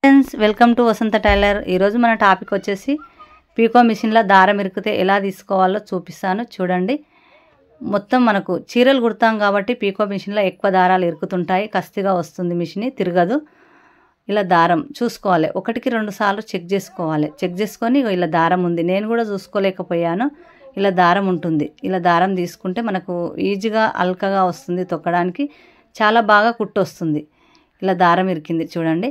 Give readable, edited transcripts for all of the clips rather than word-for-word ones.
Friends welcome to Vasantha tailor. ఈరోజు మన topic వచ్చేసి పీకో మిషన్లో దారం ఇరికితే ఎలా తీసుకోవాలో చూపిస్తాను. చూడండి, మొత్తం మనకు చీరలు కుడతాం కాబట్టి పీకో మిషన్లో ఎక్కువ దారాలు ఇరుకుతుంటాయి. కస్తిగా వస్తుంది, మిషన్ తిరగదు. ఇలా దారం చూసుకోవాలి, ఒకటికి 2 సార్లు చెక్ చేసుకోవాలి. చెక్ చేసుకొని ఇలా దారం ఉంది, నేను కూడా చూసుకోలేకపోయాను. ఇలా దారం ఉంటుంది, ఇలా దారం తీసుకుంటే మనకు ఈజీగా అల్కగా వస్తుంది, తొక్కడానికి చాలా బాగా కుట్టు వస్తుంది. ఇలా దారం ఇరికింది చూడండి.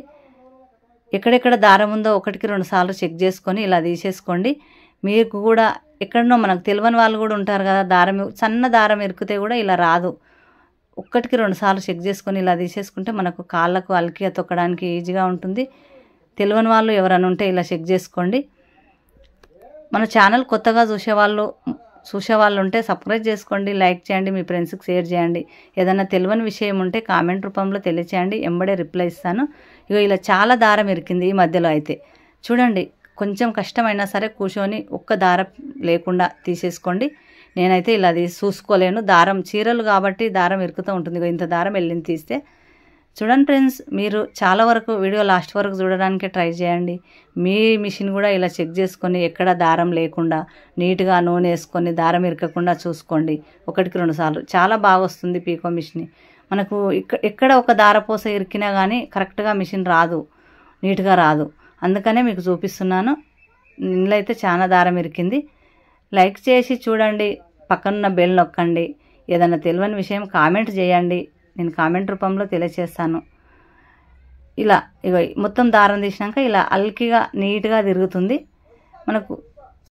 ఎక్కడెక్కడ దారం ఉందో ఒకటికి 2 సార్లు చెక్ చేసుకొని ఇలా తీసేసుకోండి. మీకు కూడా ఎక్కడనో మనకు తెలియని వాళ్ళు కూడా ఉంటారు కదా, దారం సన్న దారం ఇరికితే కూడా ఇలా రాదు. ఒకటికి 2 సార్లు చెక్ చేసుకొని ఇలా తీసేసుకుంటే మనకు కాళ్ళకు అలికిగా తొక్కడానికి ఈజీగా ఉంటుంది. తెలియని వాళ్ళు ఎవరైనా ఉంటే ఇలా చెక్ చేసుకోండి. మన ఛానల్ కొత్తగా చూసేవాళ్ళు ఉంటే సబ్స్క్రైబ్ చేసుకోండి, లైక్ చేయండి, మీ ఫ్రెండ్స్కి షేర్ చేయండి. ఏదైనా తెలియని విషయం ఉంటే కామెంట్ రూపంలో తెలియచేయండి, ఎంబడే రిప్లై ఇస్తాను. ఇలా చాలా దారం ఇరికింది ఈ మధ్యలో అయితే. చూడండి, కొంచెం కష్టమైనా సరే కూర్చొని ఒక్క దారం లేకుండా తీసేసుకోండి. నేనైతే ఇలా చూసుకోలేను, దారం చీరలు కాబట్టి దారం ఇరుకుతూ ఉంటుంది. ఇంత దారం వెళ్ళింది తీస్తే. చూడండి ఫ్రెండ్స్, మీరు చాలా వరకు వీడియో లాస్ట్ వరకు చూడడానికి ట్రై చేయండి. మీ మిషన్ కూడా ఇలా చెక్ చేసుకొని ఎక్కడ దారం లేకుండా నీట్గా నూనె వేసుకొని దారం ఇరకకుండా చూసుకోండి. ఒకటికి 2 సార్లు చాలా బాగా వస్తుంది పీకో మిషన్. మనకు ఎక్కడ ఒక దారపోస ఇరికినా కానీ కరెక్ట్గా మిషన్ రాదు, నీట్గా రాదు. అందుకనే మీకు చూపిస్తున్నాను. ఇందులో అయితే చాలా దారం ఇరికింది. లైక్ చేసి చూడండి, పక్కనున్న బెల్ నొక్కండి. ఏదైనా తెలియని విషయం కామెంట్ చేయండి, నేను కామెంట్ రూపంలో తెలియచేస్తాను. ఇలా మొత్తం దారం తీసినాక ఇలా అల్కిగా నీట్గా తిరుగుతుంది. మనకు